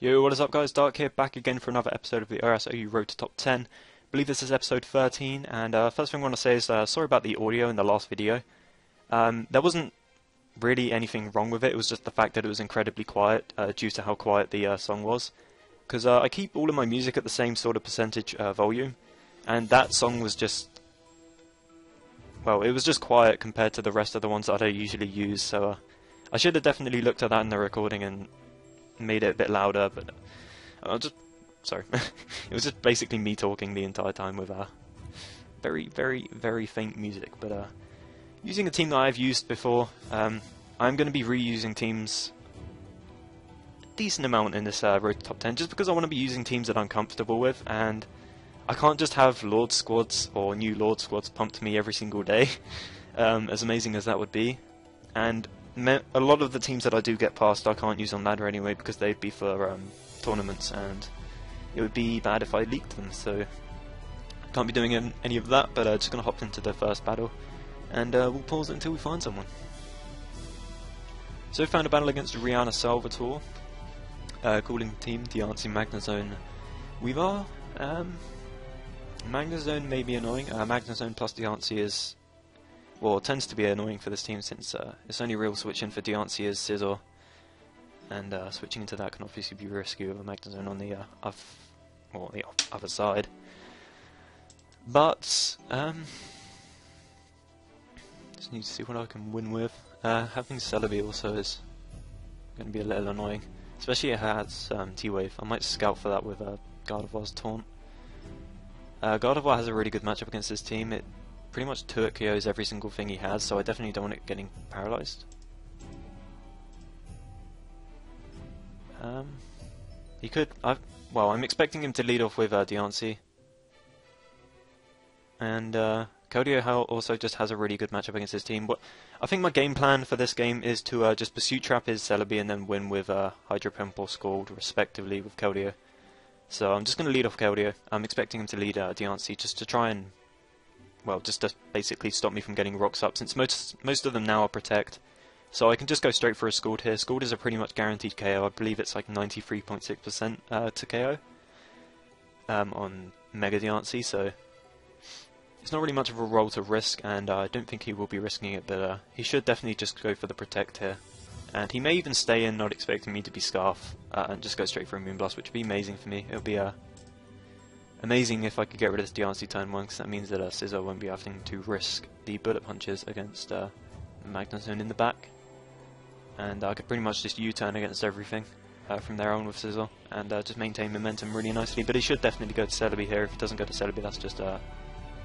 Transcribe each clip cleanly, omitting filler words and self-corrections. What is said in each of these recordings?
Yo, what is up guys, Dark here, back again for another episode of the ORAS OU Road to Top 10. I believe this is episode 13, and first thing I want to say is sorry about the audio in the last video. There wasn't really anything wrong with it, it was just the fact that it was incredibly quiet due to how quiet the song was. Because I keep all of my music at the same sort of percentage volume, and that song was just... well, it was just quiet compared to the rest of the ones that I usually use, so I should have definitely looked at that in the recording and made it a bit louder, but sorry. It was just basically me talking the entire time with very, very, very faint music, but using a team that I've used before. I'm going to be reusing teams a decent amount in this Road to Top 10, just because I want to be using teams that I'm comfortable with, and I can't just have Lord squads or new Lord squads pumped to me every single day, as amazing as that would be. And a lot of the teams that I do get past I can't use on ladder anyway, because they'd be for tournaments, and it would be bad if I leaked them, so I can't be doing any of that, but just going to hop into the first battle, and we'll pause it until we find someone. So we found a battle against Rihanna Salvatore, calling team Diancie Magnezone Weaver. Magnezone may be annoying. Magnezone plus Diancie is... well, it tends to be annoying for this team, since its only real switch in for Diancie is Scizor, and switching into that can obviously be risky with a Magnezone on the the other side. But just need to see what I can win with. Having Celebi also is going to be a little annoying, especially if it has T-Wave. I might scout for that with Gardevoir's Taunt. Gardevoir has a really good matchup against this team. It pretty much KOs every single thing he has, so I definitely don't want it getting paralyzed. He could... well, I'm expecting him to lead off with Diancie. And Keldeo also just has a really good matchup against his team. But I think my game plan for this game is to just Pursuit Trap his Celebi and then win with Hydro Pump or Scald, respectively, with Keldeo. So I'm just going to lead off Keldeo. I'm expecting him to lead Diancie just to try and... well, just to basically stop me from getting rocks up, since most of them now are Protect. So I can just go straight for a Scald here. Scald is a pretty much guaranteed KO. I believe it's like 93.6% to KO on Mega Diancie, so it's not really much of a roll to risk, and I don't think he will be risking it, but he should definitely just go for the Protect here. And he may even stay in, not expecting me to be Scarf, and just go straight for a Moonblast, which would be amazing for me. It would be amazing if I could get rid of this Diancie turn 1, because that means that Scizor won't be having to risk the Bullet Punches against Magnezone in the back. And I could pretty much just U-turn against everything from there on with Scizor, and just maintain momentum really nicely. But he should definitely go to Celebi here. If he doesn't go to Celebi, that's just a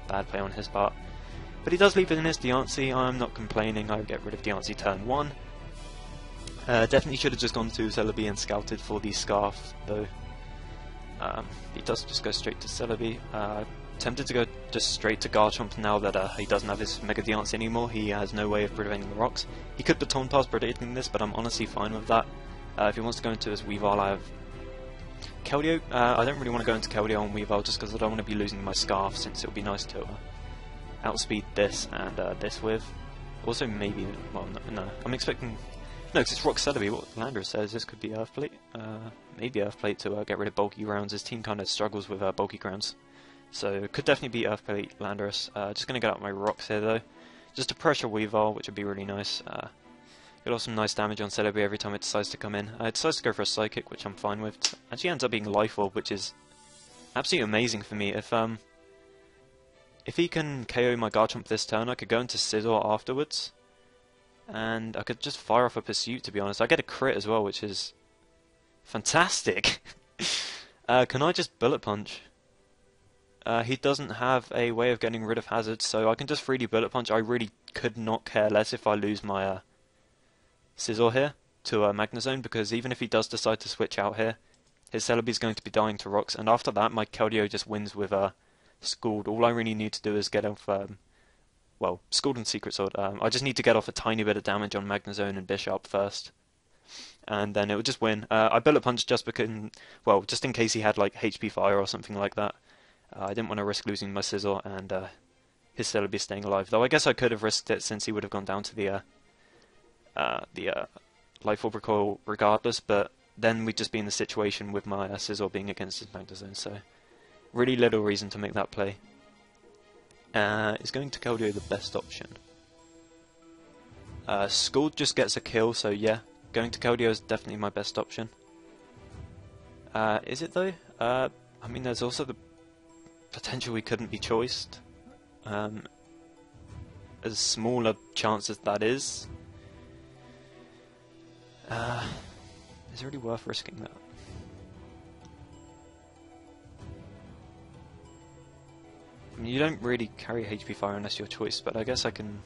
bad play on his part. But he does leave it in his Diancie. I'm not complaining. I would get rid of Diancie turn 1. Definitely should have just gone to Celebi and scouted for the Scarf, though. He does just go straight to Celebi. Tempted to go just straight to Garchomp now that he doesn't have his Mega Diancie anymore. He has no way of preventing the rocks. He could Baton Pass predicting this, but I'm honestly fine with that. If he wants to go into his Weavile, I have Keldeo. I don't really want to go into Keldeo on Weavile just because I don't want to be losing my Scarf, since it would be nice to outspeed this and this with. Also maybe, well no, I'm expecting... no, because it's Rock Celebi. What Landorus says, this could be Earth Plate. Maybe Earth Plate to get rid of bulky grounds. His team kind of struggles with bulky grounds. So it could definitely be Earth Plate Landorus. Just going to get out my rocks here though. Just to pressure Weavile, which would be really nice. Get off some nice damage on Celebi every time it decides to come in. It decides to go for a Psychic, which I'm fine with. Actually ends up being Life Orb, which is absolutely amazing for me. If he can KO my Garchomp this turn, I could go into Scizor afterwards. And I could just fire off a Pursuit, to be honest. I get a crit as well, which is fantastic. Can I just Bullet Punch? He doesn't have a way of getting rid of hazards, so I can just freely Bullet Punch. I really could not care less if I lose my Scizor here to Magnezone, because even if he does decide to switch out here, his Celebi is going to be dying to rocks, and after that my Keldeo just wins with Scald. All I really need to do is get off... well, Scald and Secret Sword. I just need to get off a tiny bit of damage on Magnezone and Bishop first, and then it would just win. I Bullet Punch just because, well, just in case he had like HP Fire or something like that. I didn't want to risk losing my Scizor and his Celebi staying alive. Though I guess I could have risked it, since he would have gone down to the Life Orb Recoil regardless. But then we'd just be in the situation with my Scizor being against his Magnezone, so really little reason to make that play. Is going to Keldeo the best option? Scald just gets a kill, so yeah, going to Keldeo is definitely my best option. Is it though? I mean, there's also the potential we couldn't be choiced. As small a chance as that is it really worth risking that? I mean, you don't really carry HP Fire unless you're choiced, but I guess I can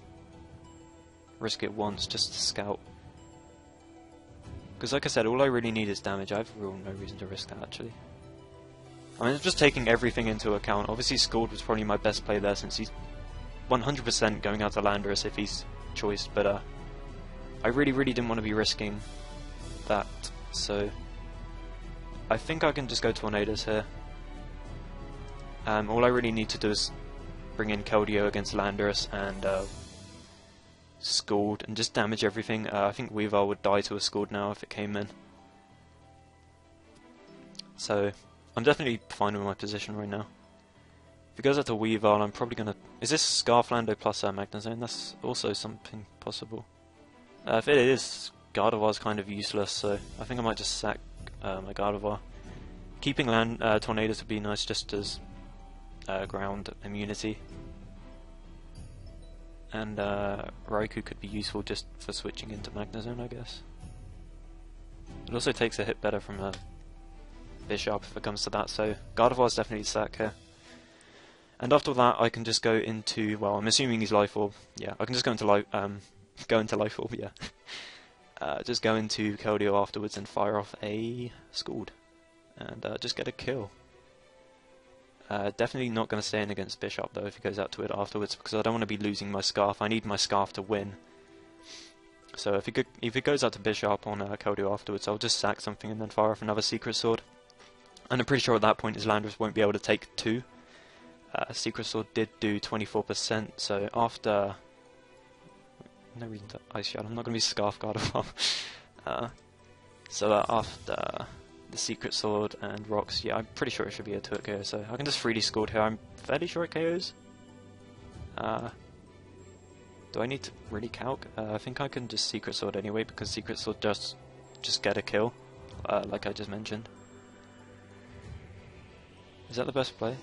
risk it once just to scout. Because like I said, all I really need is damage. I have real no reason to risk that, actually. I mean, I'm just taking everything into account. Obviously, Scald was probably my best play there, since he's 100% going out to Landorus if he's choiced, but I really didn't want to be risking that, so I think I can just go Tornadus here. All I really need to do is bring in Keldeo against Landorus and Scald and just damage everything. I think Weavile would die to a Scald now if it came in. So I'm definitely fine with my position right now. If it goes out to Weavile, I'm probably gonna... Is this Scarflando plus Magnezone? That's also something possible. If it is, Gardevoir's kind of useless, so I think I might just sack my Gardevoir. Keeping Tornadus would be nice just as ground immunity. And Raikou could be useful just for switching into Magnezone, I guess. It also takes a hit better from a Bishop if it comes to that, so Gardevoir's definitely sack here. And after that, I can just go into, well, I'm assuming he's Life Orb. Yeah, I can just go into Life Orb, yeah. Just go into Keldeo afterwards and fire off a Scald. And just get a kill. Definitely not going to stay in against Bishop though if he goes out to it afterwards, because I don't want to be losing my Scarf. I need my Scarf to win. So if he goes out to Bishop on Keldeo afterwards, I'll just sack something and then fire off another Secret Sword. And I'm pretty sure at that point his Landorus won't be able to take 2. Secret Sword did do 24%, so after... No reason to Ice Shadow, I'm not going to be Scarf Gardevoir. So after the Secret Sword and Rocks, yeah, I'm pretty sure it should be a 2-hit KO, so I can just 3D Scald here. I'm fairly sure it KOs. Do I need to really calc? I think I can just Secret Sword anyway, because Secret Sword just get a kill, like I just mentioned. Is that the best play?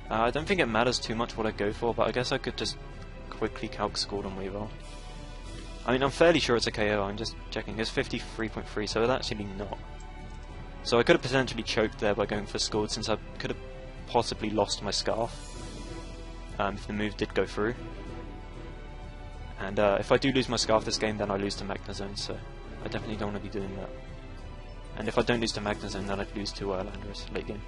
I don't think it matters too much what I go for, but I guess I could just quickly calc Scald on Weavile. I mean, I'm fairly sure it's a KO, I'm just checking. It's 53.3, so it's actually not. So I could have potentially choked there by going for Scald, since I could have possibly lost my Scarf if the move did go through. And if I do lose my Scarf this game, then I lose to Magnezone, so I definitely don't want to be doing that. And if I don't lose to Magnezone, then I'd lose to Landorus late game.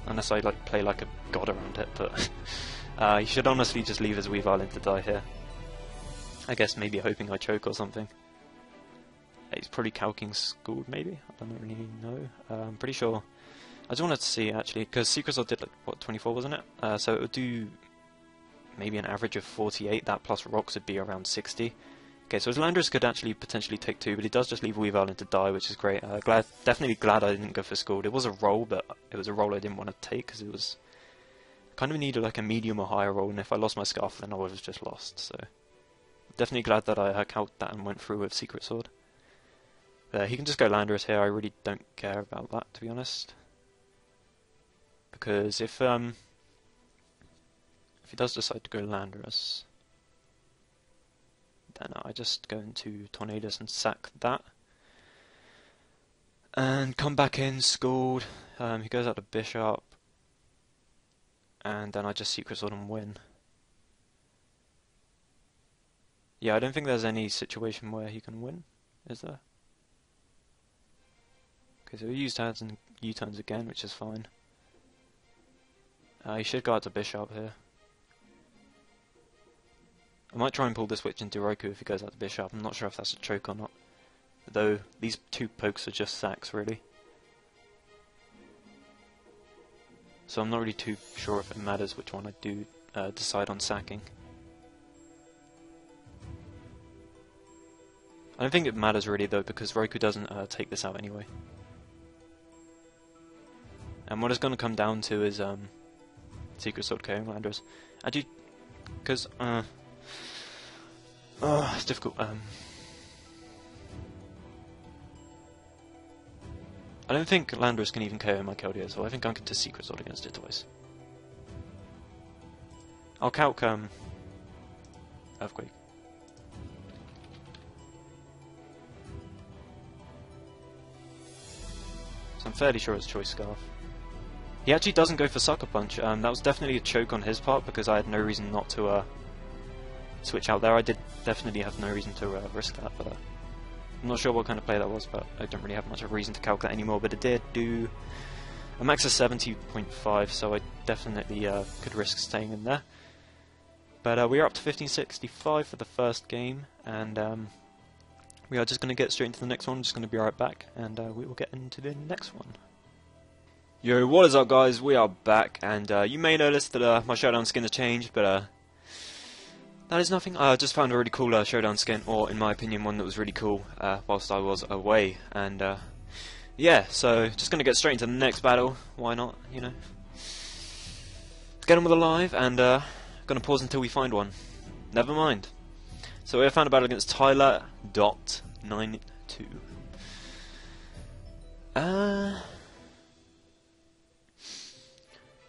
Unless I play like a god around it, but you should honestly just leave his Weavile in to die here. I guess maybe hoping I choke or something. He's probably calking Scald, maybe? I don't really know. I'm pretty sure. I just wanted to see, actually, because Secret Sword did, like, what, 24, wasn't it? So it would do maybe an average of 48. That plus Rocks would be around 60. Okay, so his Landorus could actually potentially take 2, but he does just leave Weavile in to die, which is great. Definitely glad I didn't go for Scald. It was a roll, but it was a roll I didn't want to take, because it was... kind of needed like a medium or higher roll, and if I lost my Scarf, then I would have just lost, so... Definitely glad that I calced that and went through with Secret Sword. He can just go Landorus here. I really don't care about that, to be honest. Because if he does decide to go Landorus, then I just go into Tornadus and sack that. And come back in, Scald. He goes out to Bishop. And then I just Secret Sword and win. Yeah, I don't think there's any situation where he can win, is there? Okay, so he used hands and U-turns again, which is fine. He should go out to Bishop here. I might try and pull the switch into Raikou if he goes out to Bishop. I'm not sure if that's a choke or not. Though, these 2 pokes are just sacks, really. So I'm not really too sure if it matters which one I do decide on sacking. I don't think it matters really though, because Roku doesn't take this out anyway. And what it's going to come down to is Secret Sword KOing Landorus. Actually, because it's difficult. I don't think Landorus can even KO my Keldeo, so I think I can just Secret Sword against it twice. I'll calc Earthquake. So I'm fairly sure it's Choice Scarf. He actually doesn't go for Sucker Punch. That was definitely a choke on his part because I had no reason not to switch out there. I did definitely have no reason to risk that, but I'm not sure what kind of play that was, but I don't really have much of a reason to calculate anymore, but it did do a max of 70.5, so I definitely could risk staying in there. But we are up to 1565 for the first game, and we are just going to get straight into the next one. I'm just going to be right back, and we will get into the next one. Yo, what is up guys? We are back, and you may notice that my Showdown skin has changed, but that is nothing. I just found a really cool Showdown skin, or in my opinion one that was really cool whilst I was away, and yeah, so just going to get straight into the next battle. Why not, you know? Let's get on with the live, and going to pause until we find one. Never mind. So we have found a battle against Tyler.92.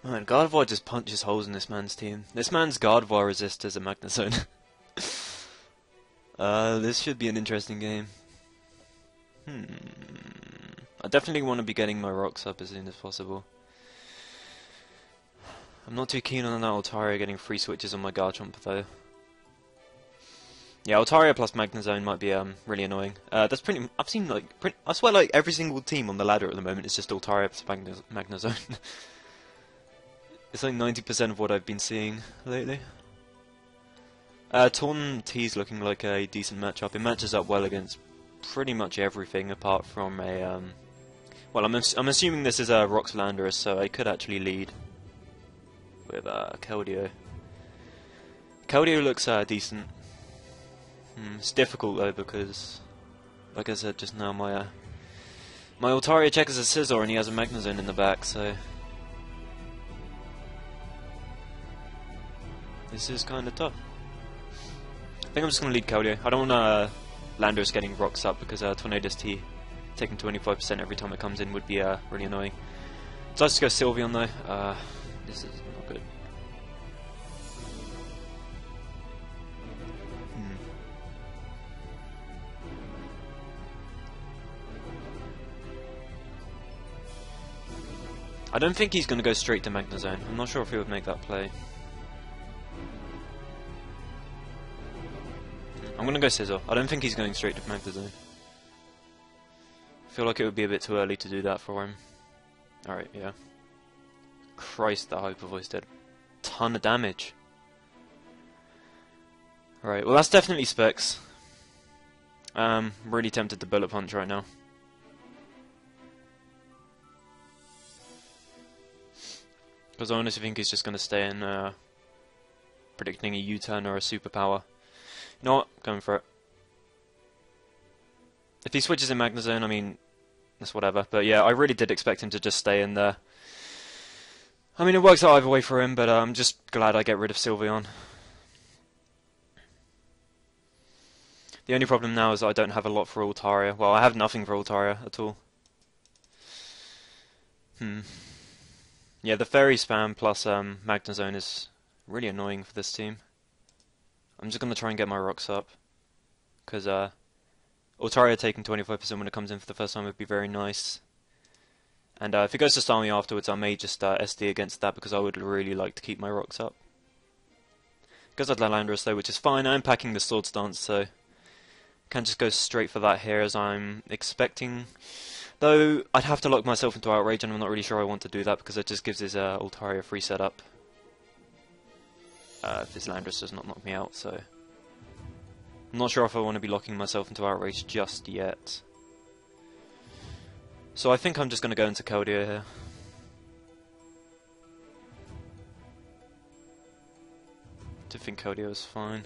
Man, Gardevoir just punches holes in this man's team. This man's Gardevoir resist is a Magnezone. This should be an interesting game. I definitely want to be getting my rocks up as soon as possible. I'm not too keen on that Altaria getting free switches on my Garchomp though. Yeah, Altaria plus Magnezone might be really annoying. That's pretty. I've seen like I swear like every single team on the ladder at the moment is just Altaria plus Magnezone. It's like 90% of what I've been seeing lately. Torn T's looking like a decent matchup. It matches up well against pretty much everything apart from a. Well, I'm assuming this is a Rocks Landorus, so I could actually lead with Keldeo. Keldeo looks decent. It's difficult though because, like I said just now, my Altaria checkers a Scizor and he has a Magnezone in the back, so this is kind of tough. I think I'm just going to lead Keldeo. I don't want Landorus getting rocks up because Tornadus T taking 25% every time it comes in would be really annoying. So let's go Sylveon though. This is not good. I don't think he's going to go straight to Magnezone. I'm not sure if he would make that play. I'm going to go Scizor. I don't think he's going straight to Magnezone. I feel like it would be a bit too early to do that for him. Alright, yeah. Christ, that Hyper Voice did a ton of damage. Alright, well that's definitely Specs. Really tempted to Bullet Punch right now. Because I honestly think he's just going to stay in predicting a U-turn or a superpower. You know what? Going for it. If he switches in Magnezone, I mean, that's whatever. But yeah, I really did expect him to just stay in there. I mean, it works out either way for him, but I'm just glad I get rid of Sylveon. The only problem now is I don't have a lot for Altaria. Well, I have nothing for Altaria at all. Yeah, the Fairy spam plus Magnezone is really annoying for this team. I'm just going to try and get my rocks up. Because Altaria taking 25% when it comes in for the first time would be very nice. And if it goes to Starmie afterwards, I may just SD against that because I would really like to keep my rocks up. Goes out to Landorus though, which is fine. I'm packing the Sword Stance, so can just go straight for that here as I'm expecting. Though I'd have to lock myself into Outrage, and I'm not really sure I want to do that because it just gives his Altaria a free setup. If his Landorus does not knock me out, so I'm not sure if I want to be locking myself into Outrage just yet. So I think I'm just going to go into Keldeo here. I think Keldeo is fine.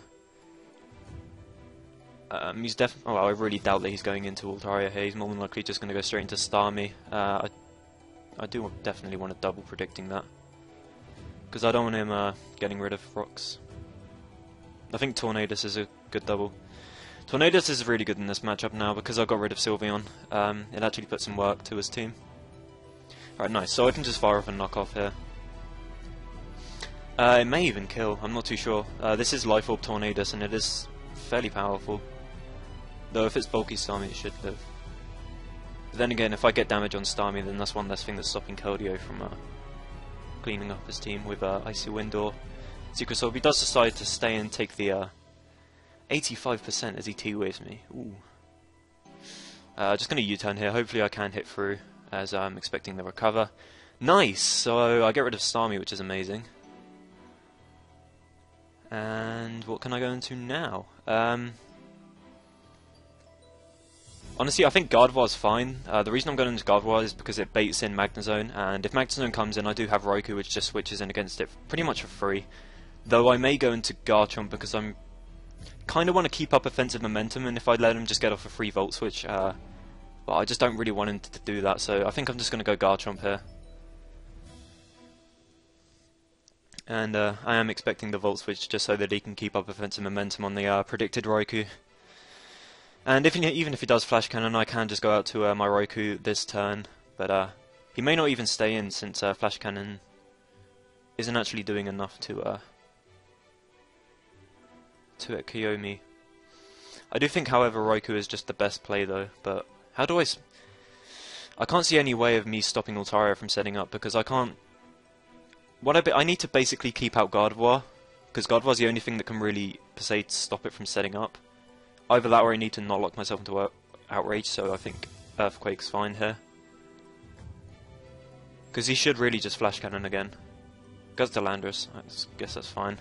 He's definitely. Oh, I really doubt that he's going into Altaria here. He's more than likely just going to go straight into Starmie. I do definitely want to double predicting that, because I don't want him getting rid of rocks. I think Tornadus is a good double. Tornadus is really good in this matchup now because I got rid of Sylveon. It actually put some work to his team. Right, nice. So I can just fire off and knock off here. It may even kill. I'm not too sure. This is Life Orb Tornadus, and it is fairly powerful. Though if it's bulky Starmie, it should live. But then again, if I get damage on Starmie, then that's one less thing that's stopping Keldeo from cleaning up his team with Icy Wind or Secret Sword. He does decide to stay and take the 85% as he T-waves me. Ooh. Just going to U-turn here. Hopefully I can hit through, as I'm expecting the recover. Nice! So I get rid of Starmie, which is amazing. And what can I go into now? Honestly, I think Gardevoir's fine. The reason I'm going into Gardevoir is because it baits in Magnezone, and if Magnezone comes in, I do have Raikou, which just switches in against it pretty much for free. Though I may go into Garchomp because I'm kind of want to keep up offensive momentum, and if I let him just get off a free Volt Switch, well, I just don't really want him to do that, so I think I'm just going to go Garchomp here. And I am expecting the Volt Switch just so that he can keep up offensive momentum on the predicted Raikou. And even if he does Flash Cannon, I can just go out to my Raikou this turn, but he may not even stay in since Flash Cannon isn't actually doing enough to KO me. I do think, however, Raikou is just the best play though, but how do I can't see any way of me stopping Altaria from setting up, because I can't... I need to basically keep out Gardevoir, because Gardevoir's the only thing that can really, per se, stop it from setting up. Either that or I need to not lock myself into Outrage, so I think Earthquake's fine here. Because he should really just Flash Cannon again. Goes to Landorus, I guess that's fine.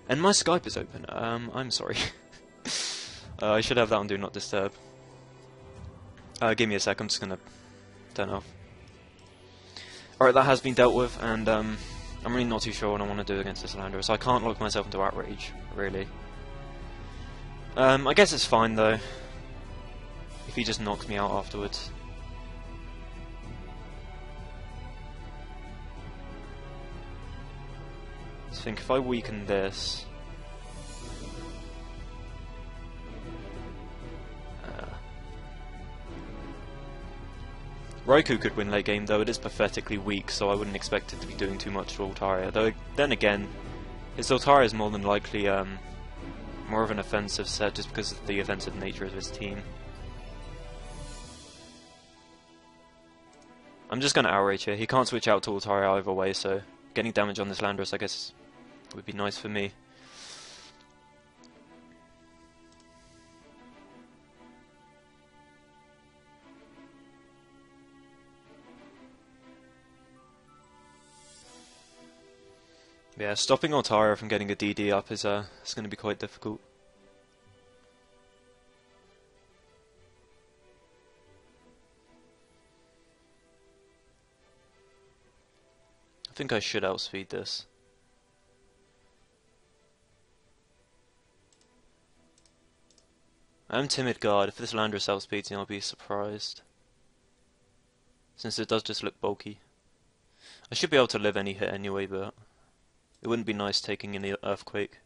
And my Skype is open, I'm sorry. I should have that on Do Not Disturb. Give me a sec, I'm just gonna turn it off. Alright, that has been dealt with, and I'm really not too sure what I want to do against this Landorus. I can't lock myself into Outrage, really. I guess it's fine though, if he just knocks me out afterwards. I think if I weaken this... Raikou could win late game, though it is pathetically weak, so I wouldn't expect it to be doing too much to Altaria. Though, then again, his Altaria is more than likely more of an offensive set just because of the offensive nature of his team. I'm just going to Outrage here. He can't switch out to Altaria either way, so getting damage on this Landorus, I guess, would be nice for me. Yeah, stopping Altaria from getting a DD up is going to be quite difficult. I think I should outspeed this. I'm Timid Guard. If this Landorus outspeeds me, I'll be surprised, since it does just look bulky. I should be able to live any hit anyway, but it wouldn't be nice taking in the Earthquake.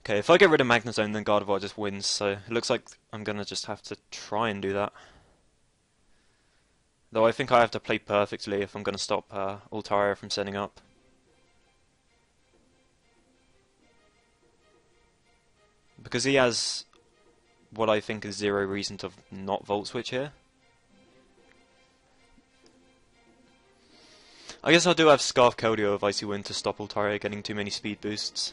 Okay, if I get rid of Magnezone, then Gardevoir just wins, so it looks like I'm gonna just have to try and do that. Though I think I have to play perfectly if I'm gonna stop Altaria from setting up. Because he has what I think is zero reason to not Volt Switch here. I guess I do have Scarf Keldeo of Icy Wind to stop Altaria getting too many speed boosts.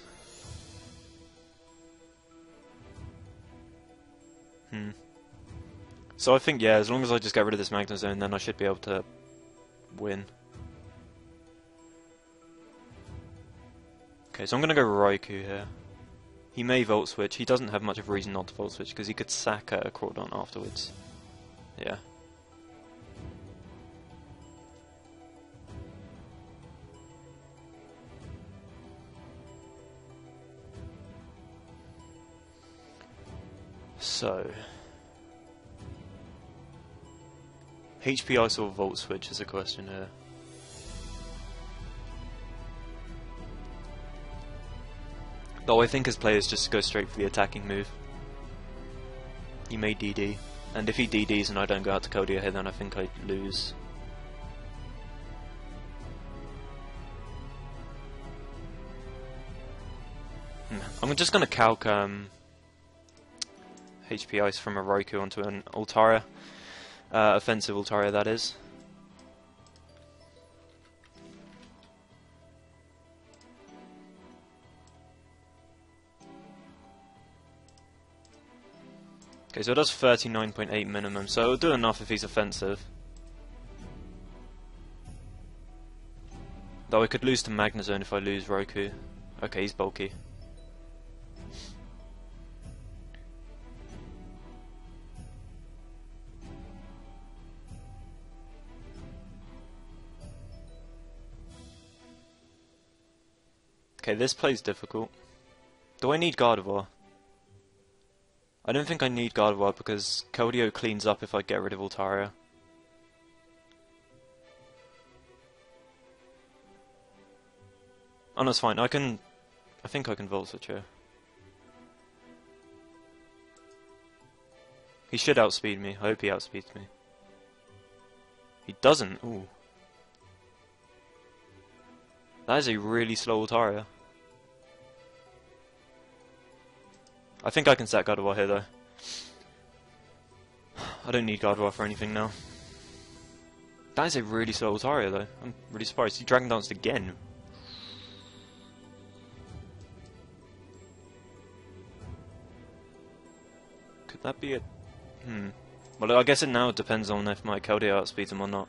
So I think, yeah, as long as I just get rid of this Magnezone, then I should be able to win. Okay, so I'm going to go Raikou here. He may Volt Switch. He doesn't have much of a reason not to Volt Switch, because he could sack a Crawdon afterwards. Yeah. So, HP Ice or Volt Switch is a question here. Though I think as players just go straight for the attacking move. He may DD, and if he DDs and I don't go out to Keldeo here, then I think I lose. I'm just going to calc HP Ice from a Roku onto an Altaria, offensive Altaria that is. Okay, so it does 39.8 minimum, so it'll do enough if he's offensive. Though I could lose to Magnezone if I lose Roku. Okay, he's bulky. Okay, this play's difficult. Do I need Gardevoir? I don't think I need Gardevoir because Keldeo cleans up if I get rid of Altaria. Oh, that's fine. I think I can Volt Switch here. He should outspeed me. I hope he outspeeds me. He doesn't. Ooh. That is a really slow Altaria. I think I can set Gardevoir here though. I don't need Gardevoir for anything now. That is a really slow Altaria though. I'm really surprised. He Dragon Danced again. Could that be it? Well, I guess it now depends on if my Keldeo outspeeds him or not.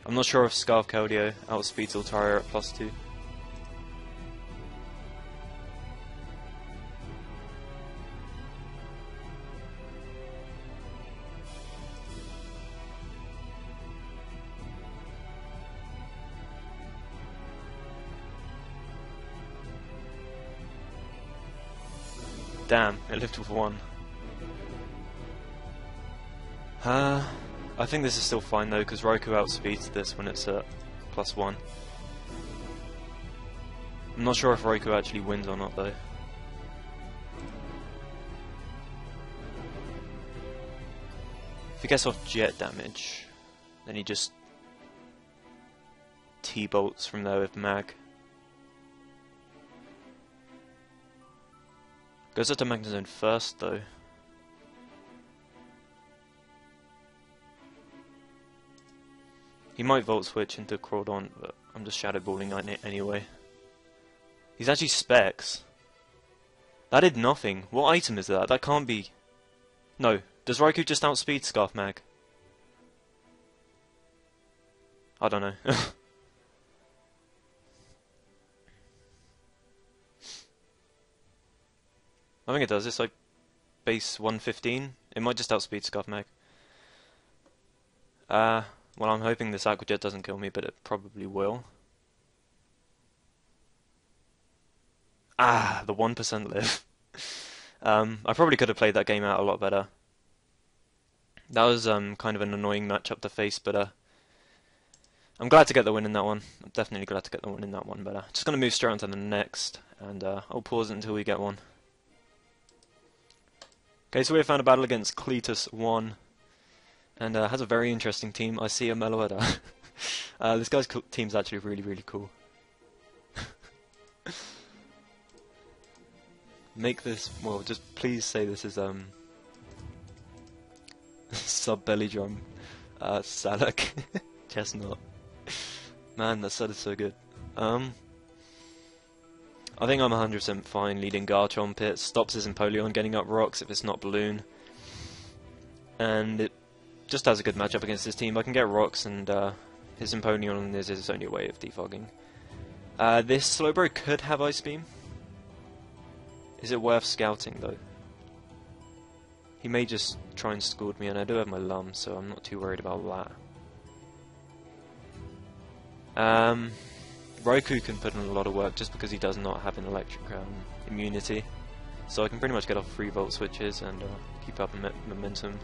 I'm not sure if Scarf Keldeo outspeeds Altaria at +2. Damn, it lived with 1. I think this is still fine though, because Roku outspeeds this when it's at +1. I'm not sure if Roku actually wins or not though. If he gets off jet damage, then he just T-bolts from there with Mag. Goes up to Magnezone first though. He might Volt Switch into Crawdon, but I'm just Shadow Balling on it anyway. He's actually Specs. That did nothing. What item is that? That can't be... No. Does Raikou just outspeed Scarf Mag? I don't know. I think it does. It's like base 115. It might just outspeed Scarf Mag. Well, I'm hoping this Aqua Jet doesn't kill me, but it probably will. Ah, the 1% live. I probably could have played that game out a lot better. That was kind of an annoying matchup to face, but I'm glad to get the win in that one. I'm definitely glad to get the win in that one, but just going to move straight on to the next, and I'll pause it until we get one. Okay, so we have found a battle against Cletus 1, and has a very interesting team. I see a Meloetta. This guy's team's actually really, really cool. Make this, well, just please say this is sub belly drum Salak Chestnut. Man, that set is so good. I think I'm 100% fine leading Garchomp. It stops his Empoleon getting up rocks if it's not Balloon. And it just has a good matchup against this team. I can get rocks and his Empoleon is his only way of defogging. This Slowbro could have Ice Beam. Is it worth scouting though? He may just try and scald me, and I do have my Lum, so I'm not too worried about that. Raikou can put in a lot of work just because he does not have an electric immunity. so I can pretty much get off 3 Volt Switches and keep up momentum.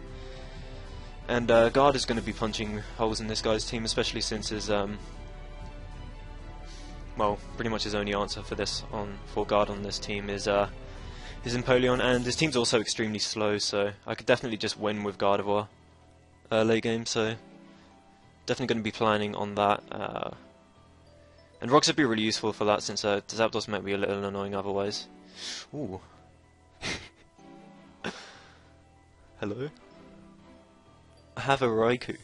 And Guard is going to be punching holes in this guy's team, especially since his well, pretty much his only answer for this for Guard on this team is Empoleon, and his team's also extremely slow, so I could definitely just win with Gardevoir late game, so definitely going to be planning on that. And Rocks would be really useful for that, since Zapdos might be a little annoying otherwise. Ooh. Hello? I have a Raikou.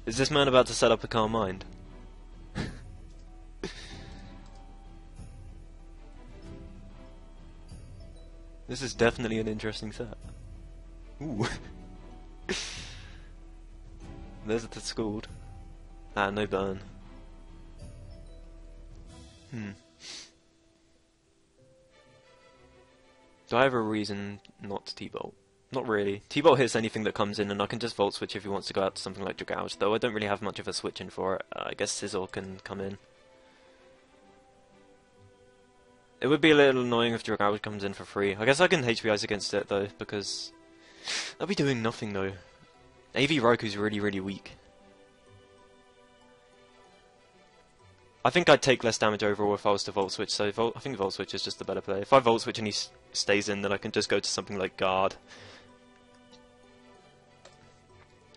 Is this man about to set up a Calm Mind? This is definitely an interesting set. Ooh. There's the Scald. Ah, no burn. Do I have a reason not to T-Bolt? Not really. T-Bolt hits anything that comes in, and I can just Volt Switch if he wants to go out to something like Dragouge, though I don't really have much of a switch in for it. I guess Sizzle can come in. It would be a little annoying if Dragouge comes in for free. I guess I can HP Ice against it though, because that'll be doing nothing though. AV Raikou's really, really weak. I think I'd take less damage overall if I was to Volt Switch, so I think Volt Switch is just the better play. If I Volt Switch and he stays in, then I can just go to something like Guard.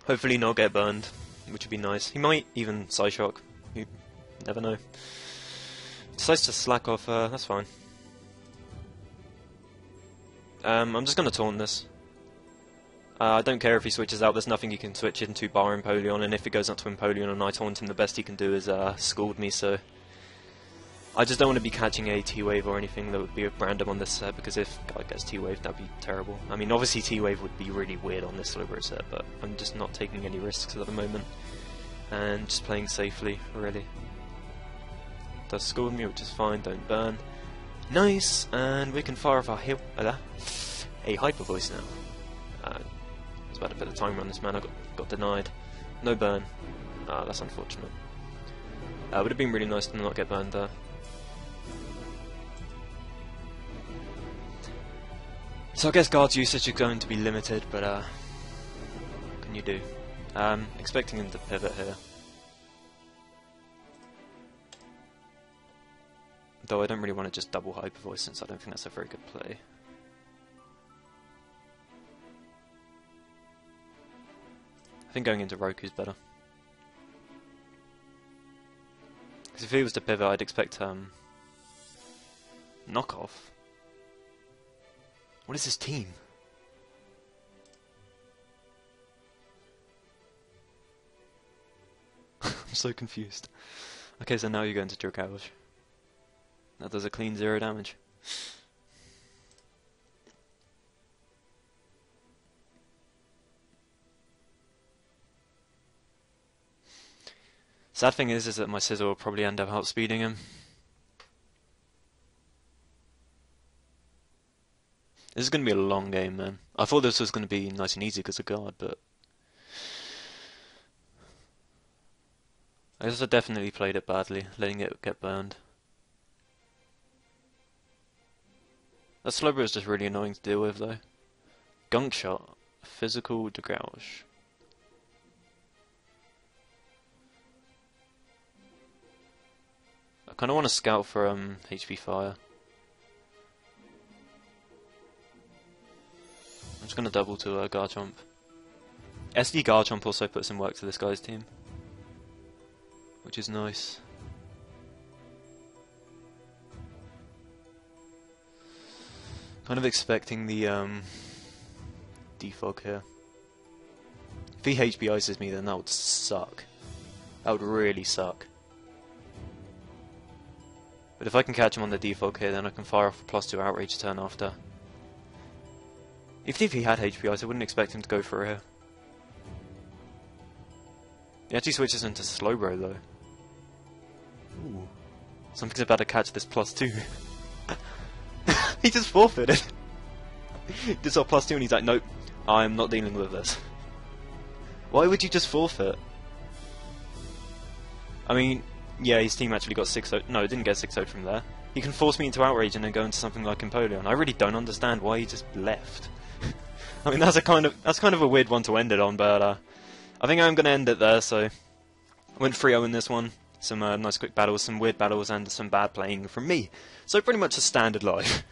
Hopefully not get burned, which would be nice. He might even Psyshock. You never know. Decides to slack off, that's fine. I'm just gonna taunt this. I don't care if he switches out, there's nothing you can switch into bar Empoleon, and if it goes up to Empoleon and I taunt him, the best he can do is Scald me, so... I just don't want to be catching a T-Wave or anything that would be random on this set, because if I gets T-Wave, that'd be terrible. I mean, obviously T-Wave would be really weird on this Slowbro set, but I'm just not taking any risks at the moment. And just playing safely, really. Does Scald me, which is fine, don't burn. Nice, and we can fire off our a Hyper Voice now. I was about to put a timer on this man, I got denied. No burn. That's unfortunate. Would have been really nice to not get burned there. So I guess Guard's usage is going to be limited, but what can you do? Expecting him to pivot here. Though I don't really want to just double Hyper Voice, since I don't think that's a very good play. I think going into Roku's better. Because if he was to pivot, I'd expect knockoff. What is his team? I'm so confused. Okay, so now you're going to Dragouge. That does a clean 0 damage. Sad thing is that my Sizzle will probably end up outspeeding him. This is going to be a long game, man. I thought this was going to be nice and easy because of Guard, but... I guess I definitely played it badly, letting it get burned. That Slowbro is just really annoying to deal with, though. Gunk Shot, Physical Dragouge. I kind of want to scout for HP Fire. I'm just going to double to Garchomp. SD Garchomp also puts some work to this guy's team, which is nice. Kind of expecting the defog here. If he HP Ices me, then that would suck. That would really suck. But if I can catch him on the defog here, then I can fire off a +2 Outrage turn after. Even if he had HP Ice, I wouldn't expect him to go for it here. He actually switches into Slowbro though. Ooh. Something's about to catch this +2. He just forfeited. He just saw +2 and he's like, nope, I'm not dealing with this. Why would you just forfeit? I mean, yeah, his team actually got 6-0. No, it didn't get 6-0 from there. he can force me into Outrage and then go into something like Empoleon. I really don't understand why he just left. I mean, that's kind of a weird one to end it on, but I think I'm going to end it there. So I went 3-0 in this one. Some nice quick battles, some weird battles, and some bad playing from me. So pretty much a standard live.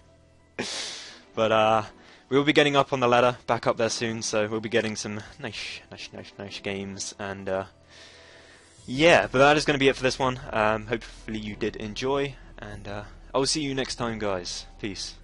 But we will be getting up on the ladder, back up there soon. So we'll be getting some nice games, and yeah. But that is going to be it for this one. Hopefully you did enjoy, and I will see you next time, guys. Peace.